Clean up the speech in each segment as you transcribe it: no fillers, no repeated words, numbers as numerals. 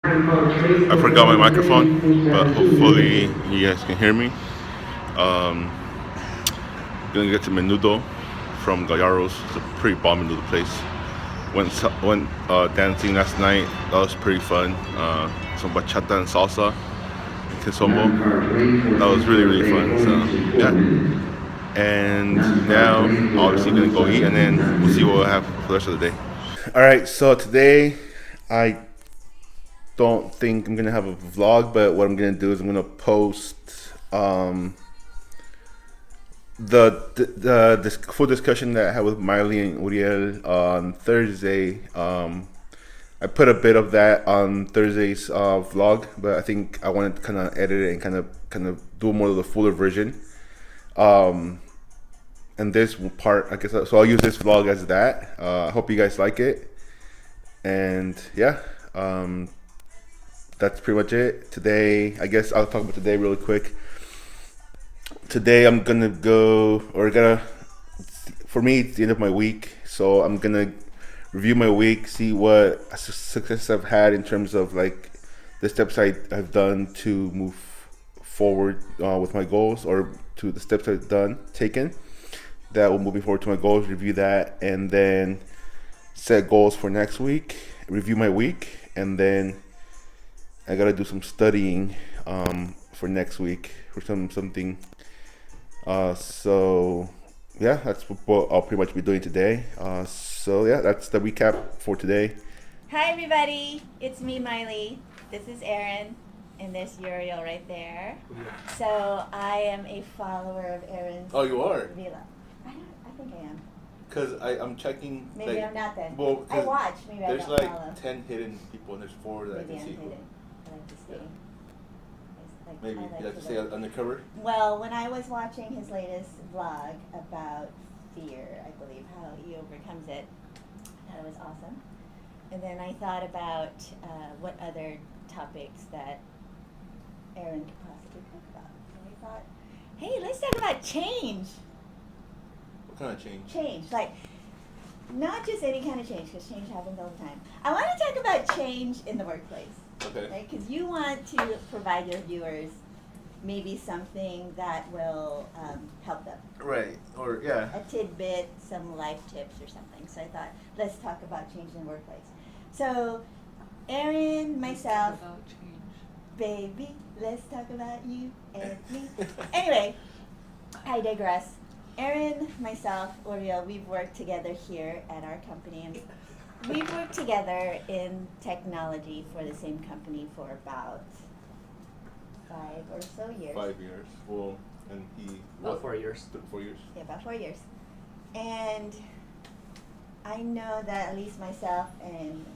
I forgot my microphone, but hopefully you guys can hear me. Um, gonna get to Menudo from Gallardo's. It's a pretty bomb menudo place. Went dancing last night. That was pretty fun. Some bachata and salsa and kizombo. That was really fun. So yeah. And now obviously gonna go eat and then we'll see what we'll have for the rest of the day. All right. So today I don't think I'm gonna have a vlog, but what I'm gonna do is I'm gonna post the this full discussion that I had with Miley and Uriel on Thursday. I put a bit of that on Thursday's vlog, but I think I wanted to kind of edit it and kind of do more of the fuller version. Um, and this part, I guess, so I'll use this vlog as that. I hope you guys like it, and yeah. That's pretty much it. Today, I guess I'll talk about today really quick. Today I'm gonna go, or gonna, for me, it's the end of my week. So I'm gonna review my week, see what success I've had in terms of like the steps I've done to move forward with my goals, or to the steps I've taken that will move me forward to my goals, review that, and then set goals for next week, review my week, and then I gotta do some studying for next week for something. So yeah, that's what I'll pretty much be doing today. So yeah, that's the recap for today. Hi everybody, it's me Miley. This is Erin, and there's Uriel right there. So I am a follower of Erin's. Oh, you are? Villa. I think I am. Cause I'm checking. Maybe I'm not then. Well, I watch. Maybe I there's don't like follow. 10 hidden people, and there's 4 that Maybe I can I'm see. hidden. I like to stay. Maybe I you like to to stay look. undercover. Well, when I was watching his latest vlog about fear, I believe, how he overcomes it, I thought it was awesome. And then I thought about what other topics that Erin could possibly talk about. And I thought, hey, let's talk about change. What kind of change? Change, like not just any kind of change, because change happens all the time. I want to talk about change in the workplace. Okay. Right? Because you want to provide your viewers maybe something that will help them. Right. Or yeah. A tidbit, some life tips or something. So I thought, let's talk about change in the workplace. So, Erin, myself, baby, let's talk about you and me. Anyway, I digress. Erin, myself, Uriel, we've worked together here at our company. And we've worked together in technology for the same company for about 5 or so years. 5 years. Well, and he. About 4 years. 4 years. Yeah, about 4 years. And I know that at least myself and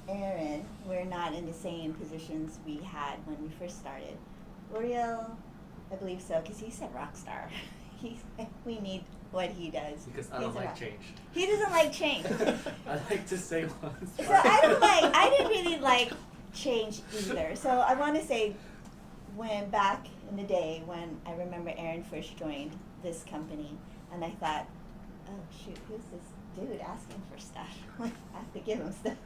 Erin, we're not in the same positions we had when we first started. Uriel, I believe so, because he's a rock star. We need what he does. Because I don't like change. He doesn't like change. I like to stay once. So I didn't really like change either. So I want to say, when back in the day when I remember Erin first joined this company, and I thought, oh shoot, who's this dude asking for stuff? I have to give him stuff.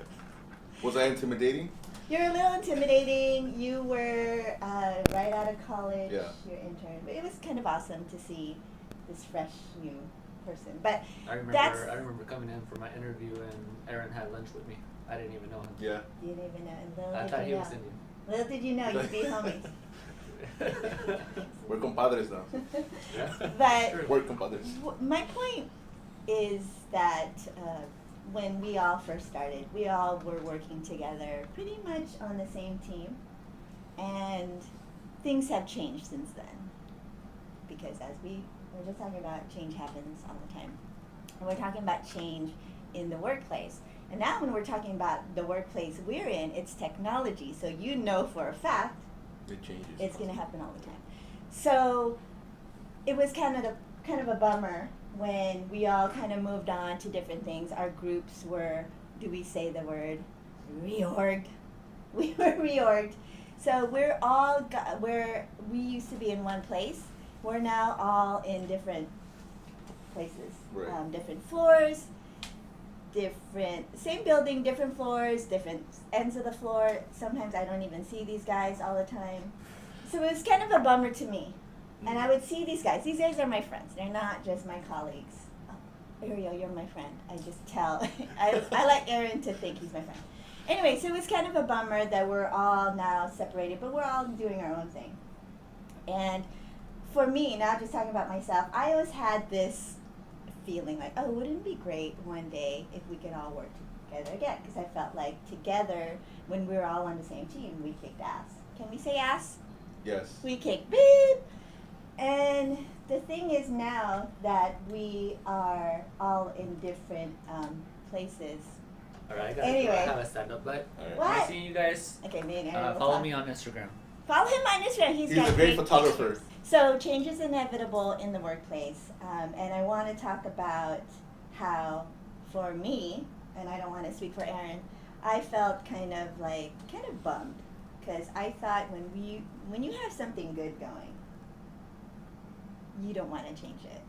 Was I intimidating? You're a little intimidating. You were right out of college. Yeah. Your intern, but it was kind of awesome to see this fresh new person. But I remember coming in for my interview and Erin had lunch with me. I didn't even know him. Yeah. you didn't even know. And little I did thought you he know. was Indian. Little did you know you'd be homies. We're compadres now. But Sure. We're compadres. my point is that when we all first started, we all were working together pretty much on the same team, and things have changed since then. Because as we were just talking about, change happens all the time. And we're talking about change in the workplace. And now when we're talking about the workplace we're in, it's technology. So you know for a fact It changes. it's going to happen all the time. So it was kind of a bummer when we all kind of moved on to different things. Our groups were, do we say the word, reorged? We were reorged. So we used to be in one place. We're now all in different places, Right. Different floors. same building, different floors, different ends of the floor. Sometimes I don't even see these guys all the time. So it was kind of a bummer to me. And I would see these guys. These guys are my friends. They're not just my colleagues. Oh, Ariel, you're my friend. I just tell. I like Aaron to think he's my friend. Anyway, so it was kind of a bummer that we're all now separated, but we're all doing our own thing. And for me, now just talking about myself, I always had this feeling like, oh, wouldn't it be great one day if we could all work together again? Because I felt like together, when we were all on the same team, we kicked ass. Can we say ass? Yes. We kicked beep. And the thing is now that we are all in different places. Alright, I gotta Anyway. have a stand up, but All right. What? nice seeing you guys. Okay, me and Aaron will Follow talk. me on Instagram. Follow him on Instagram. He's got a great great photographer. pictures. So change is inevitable in the workplace, and I want to talk about how, for me, and I don't want to speak for Aaron, I felt kind of bummed, because I thought when you have something good going, you don't want to change it.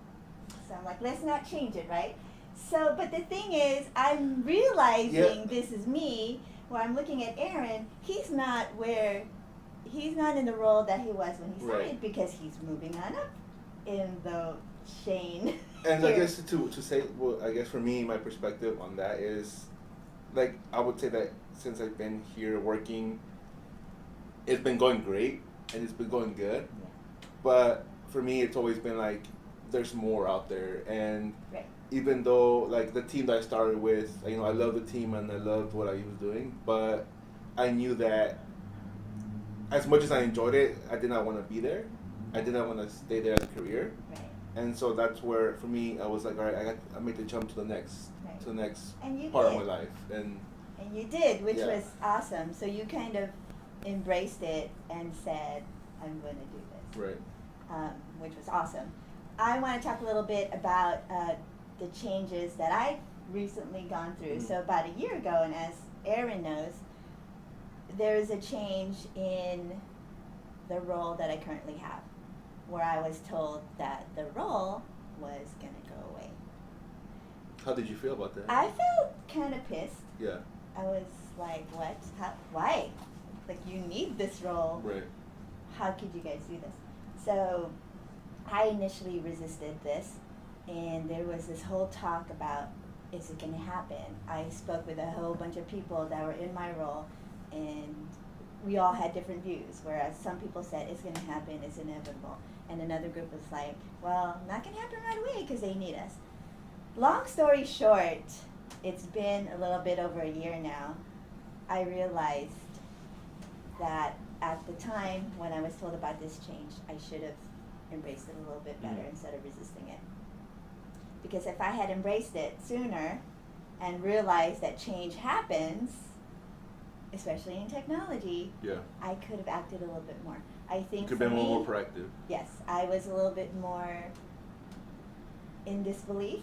So I'm like, let's not change it, right? So, but the thing is, I'm realizing this is me, where I'm looking at Aaron. He's not in the role that he was when he started, Right. because he's moving on up in the chain. And I here. guess to say, well, I guess for me, my perspective on that is, like, I would say that since I've been here working, it's been going great and it's been going good. Yeah. But for me, it's always been like, there's more out there. And Right. even though, like, the team that I started with, you know, I love the team and I loved what I was doing, but I knew that as much as I enjoyed it, I did not want to be there. I did not want to stay there as a career. Right. And so that's where, for me, I was like, all right, I made the jump to the next, Right. And you part did. of my life. And You did, which Yeah. was awesome. So you kind of embraced it and said, I'm going to do this. right, Which was awesome. I want to talk a little bit about the changes that I've recently gone through. Mhm. So about a year ago, and as Aaron knows, there's a change in the role that I currently have, where I was told that the role was going to go away. how did you feel about that? I felt kind of pissed. Yeah, I was like, what? How, why? Like, you need this role. right, How could you guys do this? So I initially resisted this, and there was this whole talk about, is it going to happen? I spoke with a whole bunch of people that were in my role, and we all had different views, whereas some people said it's going to happen, it's inevitable, and another group was like, well, not going to happen right away because they need us. Long story short, it's been a little bit over a year now. I realized that at the time when I was told about this change, I should have embraced it a little bit better instead of resisting it. Because if I had embraced it sooner and realized that change happens, especially in technology, yeah. I could have acted a little bit more. I think Could for have been me, more proactive. yes, I was a little bit more in disbelief,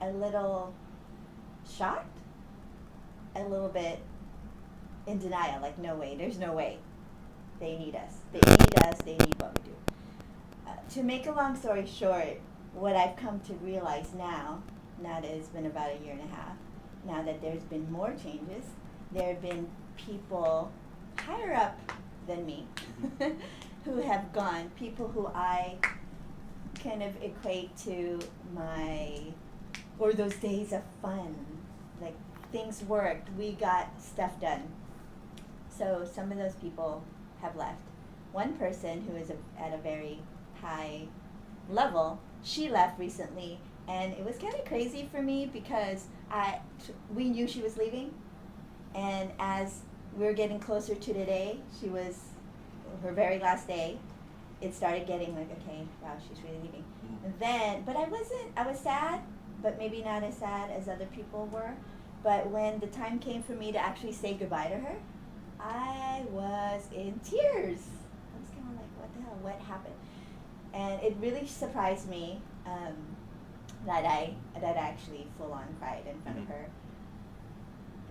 a little shocked, a little bit in denial, like, no way, there's no way. They need us. They need us. They need what we do. To make a long story short, what I've come to realize now that it's been about a year and a half, now that there's been more changes, there have been people higher up than me who have gone, people who I kind of equate to or those days of fun, like things worked, we got stuff done. So some of those people have left. One person who is at a very high level, she left recently, and it was kind of crazy for me because we knew she was leaving, and as we were getting closer to today, she was her very last day, it started getting like, okay, wow, she's really leaving. And then, but I was sad, but maybe not as sad as other people were. But when the time came for me to actually say goodbye to her, I was in tears. I was kind of like, what the hell, what happened? And it really surprised me that I actually full on cried in front of her.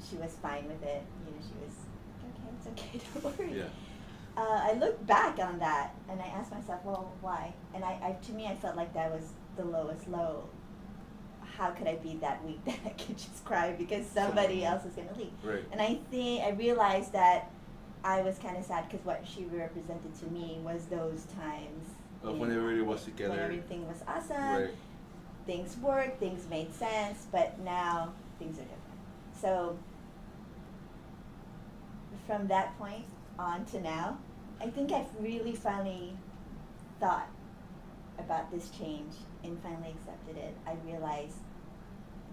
She was fine with it. You know, she was like, okay, it's okay, don't worry. Yeah. I looked back on that and I asked myself, well, why? And to me, I felt like that was the lowest low. how could I be that weak that I could just cry because somebody else is gonna leave? Right. And I realized that I was kind of sad because what she represented to me was those times When everybody was together. when everything was awesome, Right. things worked, things made sense, but now things are different. So from that point on to now, I think I've really finally thought about this change and finally accepted it. I realized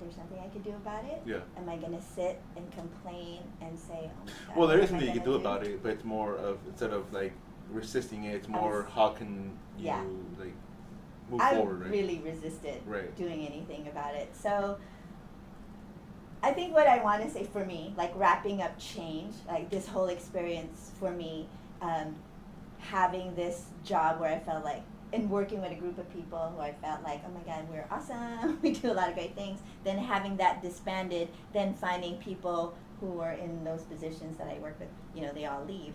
there's nothing I could do about it. Yeah. Am I gonna sit and complain and say, "Oh my God"? Well, there what is am I something you can gonna do about it, but it's more of, instead of like resisting it, it's I more was- how can you yeah. like move I forward, right? really resisted Right. doing anything about it. So I think what I want to say for me, like wrapping up change, like this whole experience for me, having this job where I felt like, and working with a group of people who I felt like, oh my God, we're awesome, we do a lot of great things, then having that disbanded, then finding people who are in those positions that I work with, they all leave.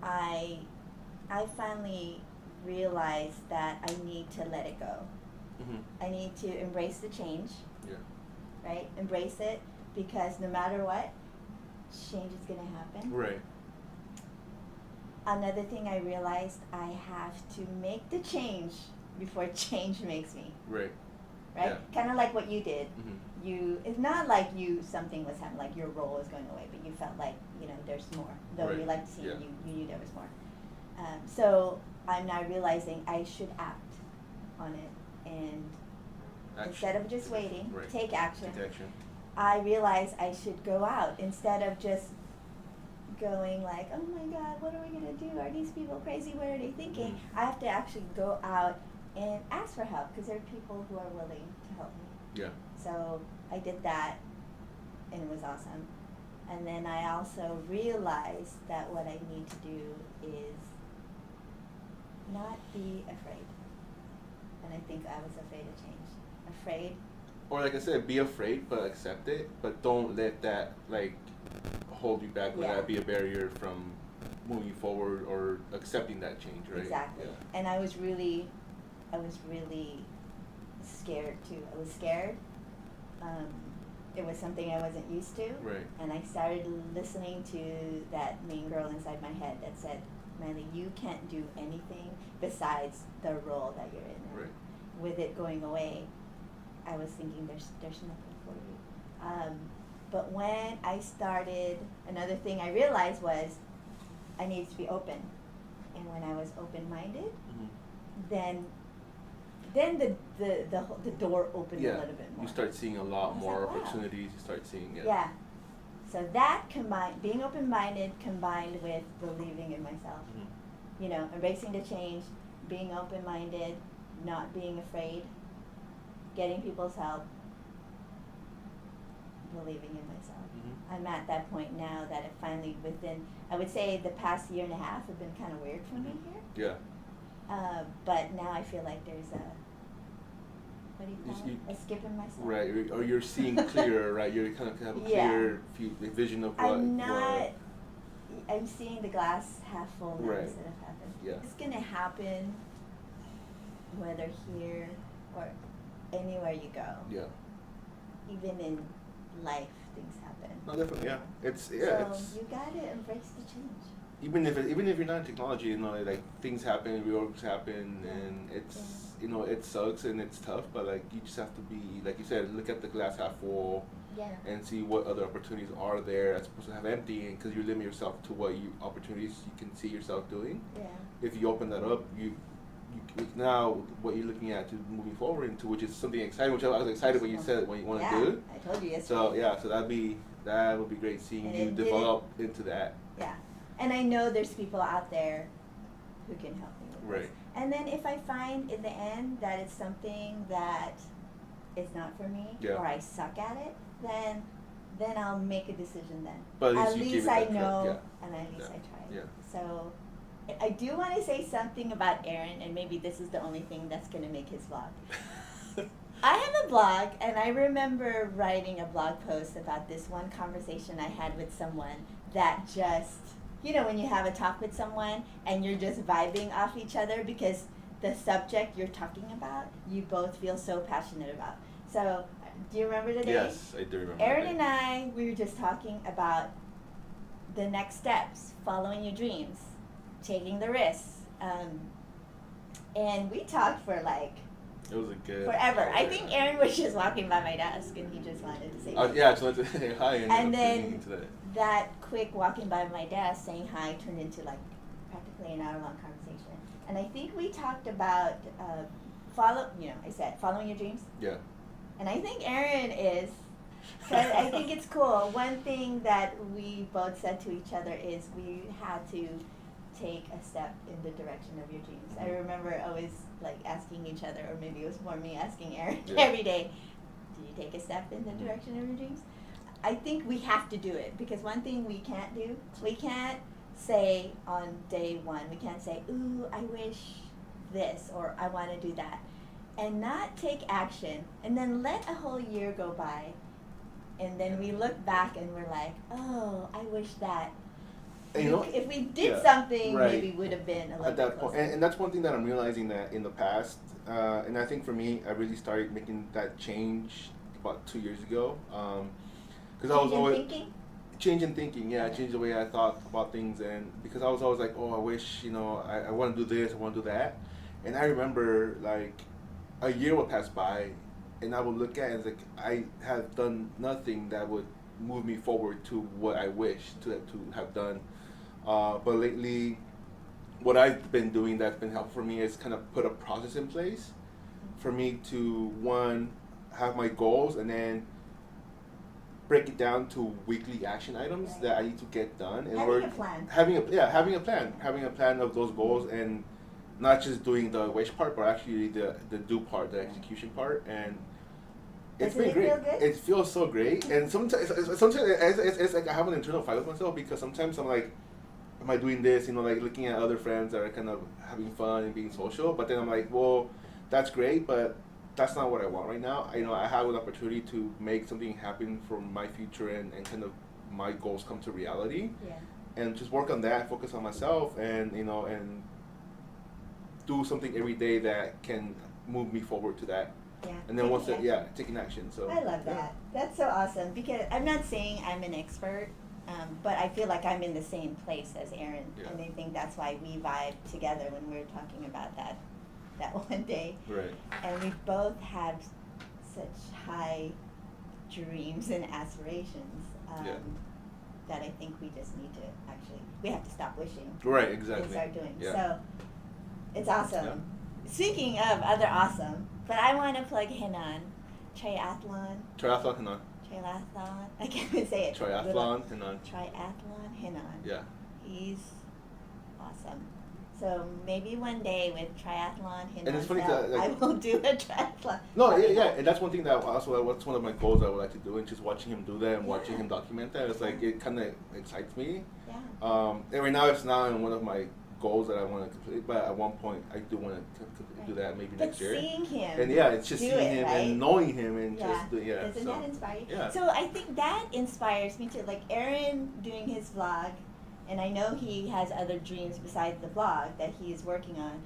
I finally realized that I need to let it go. Mm-hmm. I need to embrace the change, Yeah. right? Embrace it, because no matter what, change is going to happen. Right. Another thing I realized, I have to make the change before change makes me, Right. right? Yeah. Kind of like what you did. Mm-hmm. It's not like something was happening, like your role was going away, but you felt like, there's more. Though you Right. liked seeing, Yeah. you knew there was more. So I'm now realizing I should act on it, and Action. instead of just waiting, Right. take action. Take action. I realized I should go out instead of just going like, oh my God, what are we gonna do? Are these people crazy? What are they thinking? Mhm. I have to actually go out and ask for help because there are people who are willing to help me. Yeah. So I did that, and it was awesome. And then I also realized that what I need to do is not be afraid. And I think I was afraid of change. Afraid. Or like I said, be afraid, but accept it. But don't let that like hold you back, or Yeah. that be a barrier from moving forward or accepting that change, right? Exactly. Yeah. And I was really scared too. I was scared. It was something I wasn't used to. Right. And I started listening to that mean girl inside my head that said, Miley, you can't do anything besides the role that you're in. Right. With it going away, I was thinking there's nothing for you. But when I started, another thing I realized was I needed to be open. And when I was open-minded, Mm-hmm. then the door opened a Yeah. little bit more. You start seeing a I lot was more like, wow. opportunities. You start seeing Yeah. So that being open-minded combined with believing in myself, Mm-hmm. Embracing the change, being open-minded, not being afraid, getting people's help, believing in myself. Mm-hmm. I'm at that point now that it finally I would say the past year and a half have been kind of weird for me here. Yeah. But now I feel like there's what do you You call see- it? A skip in myself. Right. Or you're seeing clearer, right? You kind of have a Yeah. clear vision of what. I'm not. I'm seeing the glass half full now Right. instead of half empty. Yeah. It's gonna happen, whether here or anywhere you go. Yeah. Even in life, things happen. No, definitely. Yeah. It's So it's you gotta embrace the change. even if you're not in technology, like things happen, reorgs happen, Yeah. and it's it sucks and it's tough, but like you just have to be, like you said, look at the glass half full Yeah. and see what other opportunities are there as opposed to have empty, and because you limit yourself to what opportunities you can see yourself doing. Yeah. If you open that up, you now what you're looking at to moving forward into, which is something exciting, which I was excited when you said what you want to Yeah, do. I told you yesterday. So yeah, so that would be great seeing And you it didn't- develop into that. Yeah. And I know there's people out there who can help me with this. Right. And then if I find in the end that it's something that is not for me, Yeah. or I suck at it, then I'll make a decision then. But at at least you give least it I that try, know, yeah. and at least Yeah. I tried. Yeah. So I do want to say something about Aaron, and maybe this is the only thing that's going to make his vlog. I have a blog, and I remember writing a blog post about this one conversation I had with someone that just, when you have a talk with someone and you're just vibing off each other because the subject you're talking about, you both feel so passionate about. So, do you remember the day? Yes, I do remember. Erin and I, we were just talking about the next steps, following your dreams, taking the risks. And we talked for like It was a good. forever. I think Erin was just walking by my desk and he just wanted to say hi. Yeah, I just wanted to say hi And then meeting today. that quick walking by my desk saying hi turned into like practically an hour-long conversation. And I think we talked about I said following your dreams. Yeah. And I think Erin is, because I think it's cool. One thing that we both said to each other is we had to take a step in the direction of your dreams. I remember always like asking each other, or maybe it was more me asking Erin every day, do you take a step in the direction of your dreams? I think we have to do it, because one thing we can't do, we can't say on day one, we can't say, ooh, I wish this, or I want to do that, and not take action, and then let a whole year go by, and then we look back and we're like, oh, I wish that. And you know, If we did yeah, something, right. maybe would have been a little at that bit point, closer. and that's one thing that I'm realizing that in the past, and I think for me, I really started making that change about 2 years ago, because I was Change in always thinking? change in thinking. Yeah, change the way I thought about things, and because I was always like, oh, I wish, I want to do this, I want to do that, and I remember like a year would pass by, and I would look at it and it's like I have done nothing that would move me forward to what I wish to have done. But lately, what I've been doing that's been helpful for me is kind of put a process in place for me to, one, have my goals and then break it down to weekly action items Right. that I need to get done. Having a plan. Having a plan of those goals, and not just doing the wish part, but actually the do part, the execution part, and it's Doesn't been it great. feel good? It feels so great, and sometimes it's like I have an internal fight with myself, because sometimes I'm like, am I doing this? Like looking at other friends that are kind of having fun and being social, but then I'm like, well, that's great, but that's not what I want right now. I have an opportunity to make something happen for my future, and kind of my goals come to reality, Yeah. and just work on that, focus on myself, and and do something every day that can move me forward to that. Yeah. And then Taking action. taking action. So I love yeah. that. That's so awesome, because I'm not saying I'm an expert, but I feel like I'm in the same place as Erin, Yeah. and I think that's why we vibe together when we were talking about that one day. Right. And we both have such high dreams and aspirations Yeah. that I think we just need to we have to stop wishing Right. and Exactly. start doing. Yeah. So it's awesome. Yeah. Speaking of other awesome, but I want to plug Henan, triathlon, Triathlon Henan. I can't even say it. Triathlon Henan. Triathlon Henan. Yeah. He's awesome. So maybe one day with triathlon Henan, And it's funny that, like- I will do a triathlon. No, yeah, and that's one thing that that's one of my goals I would like to do, and just watching him do that and watching Yeah. him document that, it's like it kind of excites me. Yeah. And right now it's not in one of my goals that I want to complete, but at one point I do want to do that maybe But next year. seeing him. And yeah, it's just do seeing it, him right? and knowing him and Yeah. just Doesn't so, that inspire you? yeah. So I think that inspires me too. Like Aaron doing his vlog, and I know he has other dreams besides the vlog that he is working on.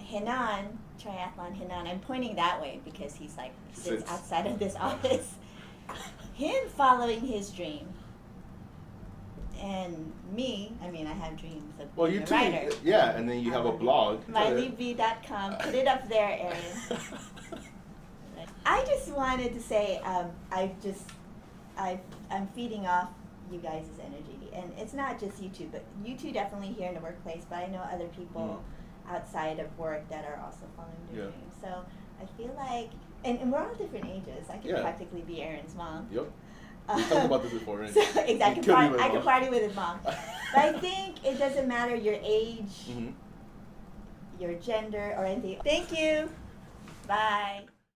Henan, triathlon Henan, I'm pointing that way because he's like sits Sits. outside of this office. Him following his dream. And me, I mean, I have dreams of Well, being you a too, writer. yeah, and then you have a blog. MileyV.com. Put it up there, Aaron. I just wanted to say, I'm feeding off you guys' energy, and it's not just you two, but you two definitely here in the workplace. But I know other people outside of work that are also following their Yeah. dreams. So I feel like, and we're all different ages. I could Yeah. practically be Aaron's mom. Yep. We talked about this before, right? So, exactly. You could be my I could mom. party with his mom. But I think it doesn't matter your age, Mhm. your gender, or anything. Thank you. Bye.